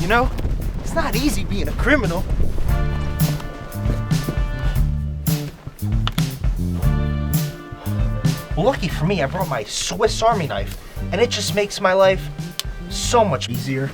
You know, it's not easy being a criminal. Well, lucky for me, I brought my Swiss Army knife, and it just makes my life so much easier.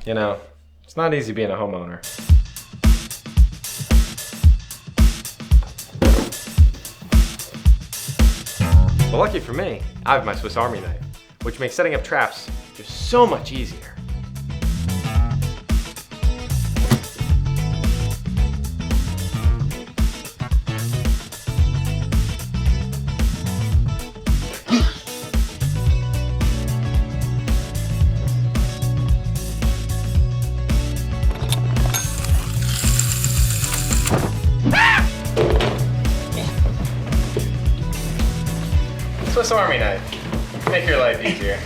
You know, it's not easy being a homeowner. Well, lucky for me, I have my Swiss Army knife, which makes setting up traps just so much easier. Swiss Army knife. Make your life easier.